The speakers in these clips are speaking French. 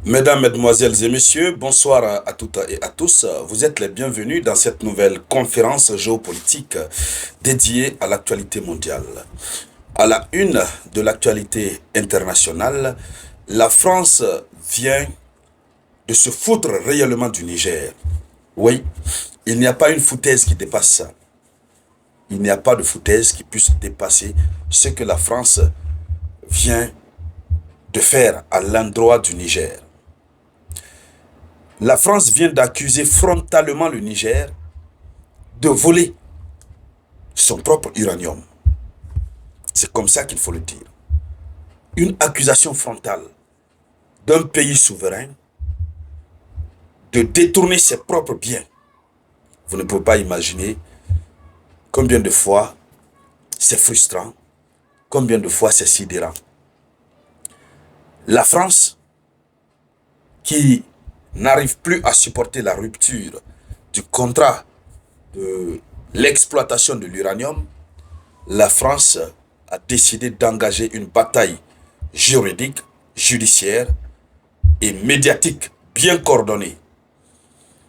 Mesdames, Mesdemoiselles et Messieurs, bonsoir à toutes et à tous. Vous êtes les bienvenus dans cette nouvelle conférence géopolitique dédiée à l'actualité mondiale. À la une de l'actualité internationale, la France vient de se foutre réellement du Niger. Oui, il n'y a pas une foutaise qui dépasse ça. Il n'y a pas de foutaise qui puisse dépasser ce que la France vient de faire à l'endroit du Niger. La France vient d'accuser frontalement le Niger de voler son propre uranium. C'est comme ça qu'il faut le dire. Une accusation frontale d'un pays souverain de détourner ses propres biens. Vous ne pouvez pas imaginer combien de fois c'est frustrant, combien de fois c'est sidérant. La France, qui n'arrive plus à supporter la rupture du contrat de l'exploitation de l'uranium, la France a décidé d'engager une bataille juridique, judiciaire et médiatique bien coordonnée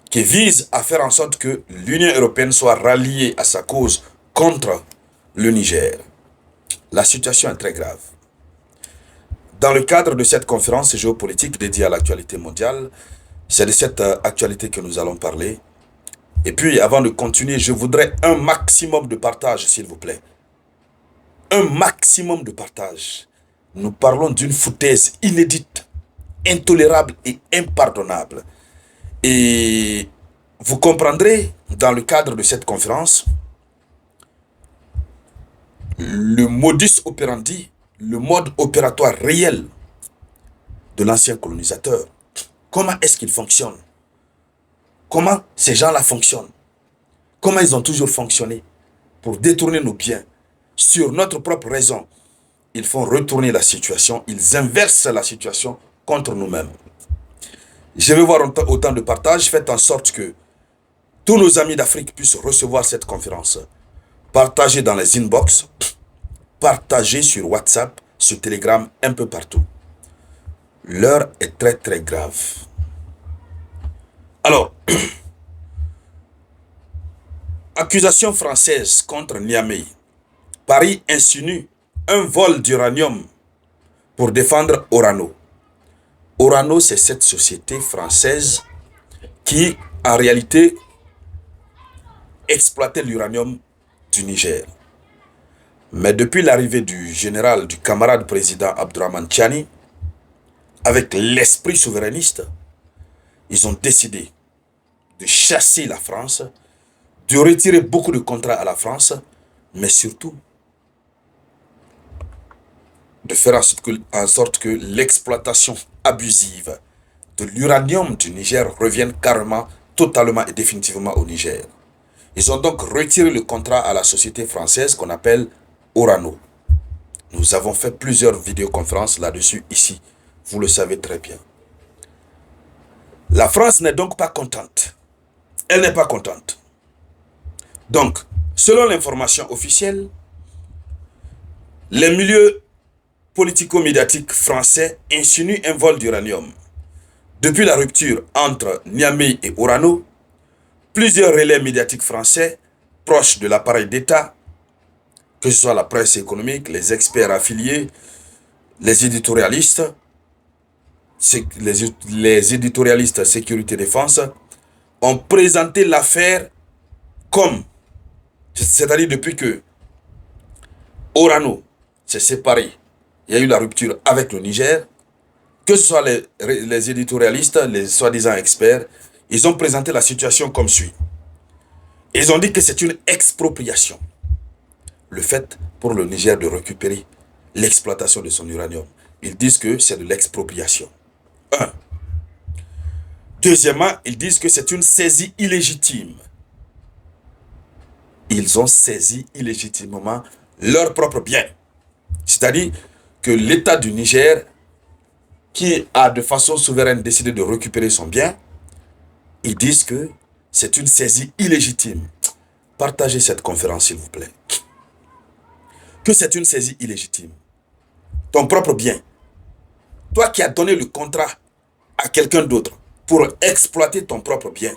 qui vise à faire en sorte que l'Union européenne soit ralliée à sa cause contre le Niger. La situation est très grave. Dans le cadre de cette conférence géopolitique dédiée à l'actualité mondiale, c'est de cette actualité que nous allons parler. Et puis, avant de continuer, je voudrais un maximum de partage, s'il vous plaît. Un maximum de partage. Nous parlons d'une foutaise inédite, intolérable et impardonnable. Et vous comprendrez, dans le cadre de cette conférence, le modus operandi, le mode opératoire réel de l'ancien colonisateur. Comment est-ce qu'il fonctionne? Comment ces gens-là fonctionnent? Comment ils ont toujours fonctionné pour détourner nos biens sur notre propre raison? Ils font retourner la situation, ils inversent la situation contre nous-mêmes. Je vais voir autant de partage. Faites en sorte que tous nos amis d'Afrique puissent recevoir cette conférence. Partagez dans les inbox, partagez sur WhatsApp, sur Telegram, un peu partout. L'heure est très très grave. Alors, accusation française contre Niamey. Paris insinue un vol d'uranium pour défendre Orano. Orano, c'est cette société française qui, en réalité, exploitait l'uranium du Niger. Mais depuis l'arrivée du général, du camarade président Abdourahmane Tiani, avec l'esprit souverainiste, ils ont décidé de chasser la France, de retirer beaucoup de contrats à la France, mais surtout de faire en sorte que l'exploitation abusive de l'uranium du Niger revienne carrément, totalement et définitivement au Niger. Ils ont donc retiré le contrat à la société française qu'on appelle Orano. Nous avons fait plusieurs vidéoconférences là-dessus ici. Vous le savez très bien. La France n'est donc pas contente. Elle n'est pas contente. Donc, selon l'information officielle, les milieux politico-médiatiques français insinuent un vol d'uranium. Depuis la rupture entre Niamey et Orano, plusieurs relais médiatiques français proches de l'appareil d'État, que ce soit la presse économique, les experts affiliés, les éditorialistes, les éditorialistes sécurité-défense, ont présenté l'affaire comme, c'est-à-dire depuis que Orano s'est séparé, il y a eu la rupture avec le Niger, que ce soit les éditorialistes, les soi-disant experts, ils ont présenté la situation comme suit. Ils ont dit que c'est une expropriation. Le fait pour le Niger de récupérer l'exploitation de son uranium. Ils disent que c'est de l'expropriation. Un. Deuxièmement, ils disent que c'est une saisie illégitime. Ils ont saisi illégitimement leurs propres biens. C'est-à-dire que l'État du Niger, qui a de façon souveraine décidé de récupérer son bien, ils disent que c'est une saisie illégitime. Partagez cette conférence, s'il vous plaît. Que c'est une saisie illégitime. Ton propre bien. Toi qui as donné le contrat à quelqu'un d'autre pour exploiter ton propre bien.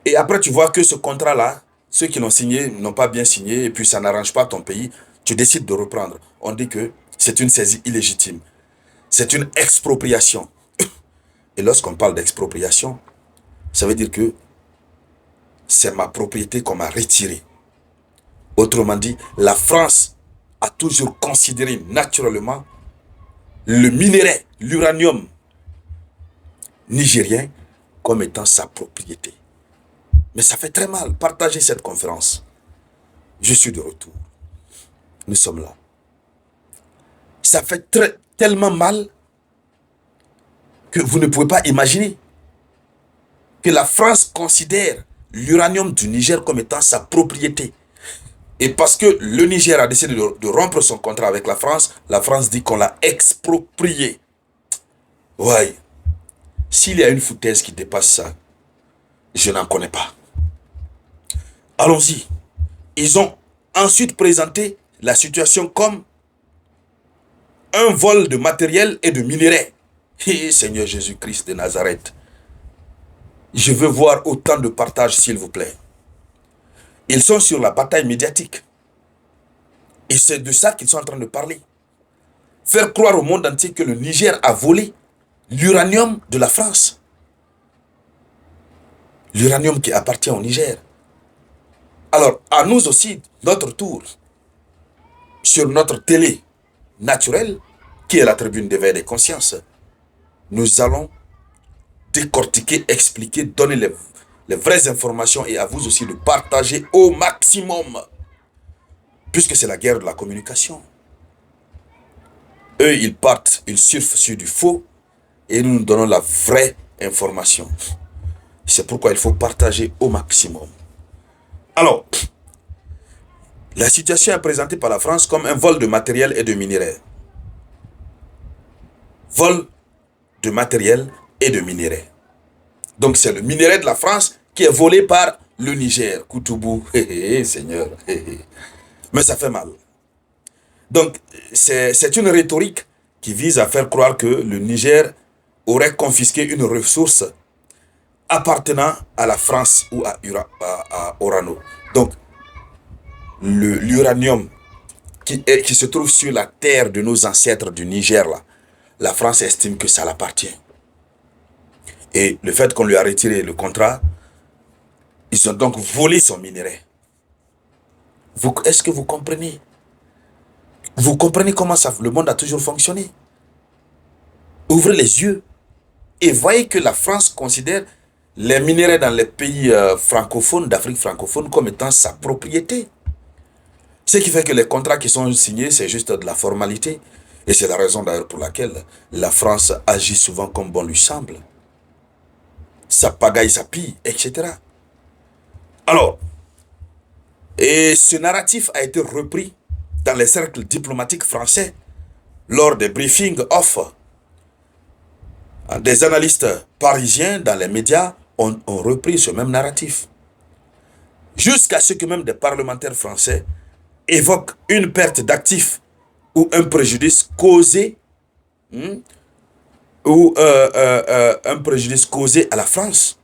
Et après, tu vois que ce contrat-là, ceux qui l'ont signé n'ont pas bien signé et puis ça n'arrange pas ton pays, tu décides de reprendre. On dit que c'est une saisie illégitime. C'est une expropriation. Et lorsqu'on parle d'expropriation, ça veut dire que c'est ma propriété qu'on m'a retirée. Autrement dit, la France a toujours considéré naturellement le minerai, l'uranium nigérien comme étant sa propriété. Mais ça fait très mal. Partagez cette conférence. Je suis de retour. Nous sommes là. Ça fait tellement mal que vous ne pouvez pas imaginer que la France considère l'uranium du Niger comme étant sa propriété. Et parce que le Niger a décidé de rompre son contrat avec la France dit qu'on l'a exproprié. Ouais. S'il y a une foutaise qui dépasse ça, je n'en connais pas. Allons-y. Ils ont ensuite présenté la situation comme un vol de matériel et de minerais. Et Seigneur Jésus-Christ de Nazareth, je veux voir autant de partage, s'il vous plaît. Ils sont sur la bataille médiatique. Et c'est de ça qu'ils sont en train de parler. Faire croire au monde entier que le Niger a volé l'uranium de la France. L'uranium qui appartient au Niger. Alors, à nous aussi, notre tour, sur notre télé naturelle, qui est la tribune d'éveil des consciences, nous allons décortiquer, expliquer, donner les vraies informations et à vous aussi de partager au maximum. Puisque c'est la guerre de la communication. Eux, ils partent, ils surfent sur du faux et nous donnons la vraie information. C'est pourquoi il faut partager au maximum. Alors, la situation est présentée par la France comme un vol de matériel et de minerais. Vol de matériel et de minerais. Donc c'est le minerai de la France qui est volé par le Niger. Koutoubou, Seigneur. Mais ça fait mal. Donc c'est une rhétorique qui vise à faire croire que le Niger aurait confisqué une ressource appartenant à la France ou à Orano. Donc l'uranium qui se trouve sur la terre de nos ancêtres du Niger, là, la France estime que ça l'appartient. Et le fait qu'on lui a retiré le contrat, ils ont donc volé son minerai. Est-ce que vous comprenez? Vous comprenez comment le monde a toujours fonctionné? Ouvrez les yeux et voyez que la France considère les minerais dans les pays francophones, d'Afrique francophone, comme étant sa propriété. Ce qui fait que les contrats qui sont signés, c'est juste de la formalité. Et c'est la raison d'ailleurs pour laquelle la France agit souvent comme bon lui semble. Ça pagaille, ça pille, etc. Alors, et ce narratif a été repris dans les cercles diplomatiques français lors des briefings off. Des analystes parisiens dans les médias ont repris ce même narratif. Jusqu'à ce que même des parlementaires français évoquent une perte d'actifs ou un préjudice causé un préjudice causé à la France.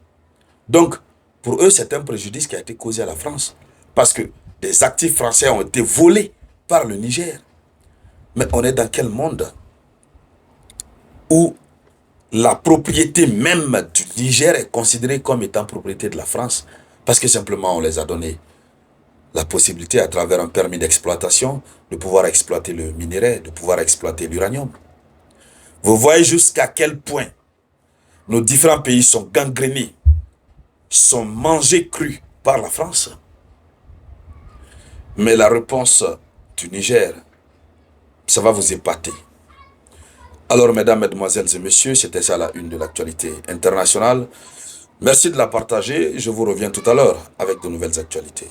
Donc, pour eux, c'est un préjudice qui a été causé à la France. Parce que des actifs français ont été volés par le Niger. Mais on est dans quel monde où la propriété même du Niger est considérée comme étant propriété de la France? Parce que simplement, on les a donné la possibilité, à travers un permis d'exploitation, de pouvoir exploiter le minerai, de pouvoir exploiter l'uranium. Vous voyez jusqu'à quel point nos différents pays sont gangrénés, sont mangés crus par la France. Mais la réponse du Niger, ça va vous épater. Alors, mesdames, mesdemoiselles et messieurs, c'était ça la une de l'actualité internationale. Merci de la partager. Je vous reviens tout à l'heure avec de nouvelles actualités.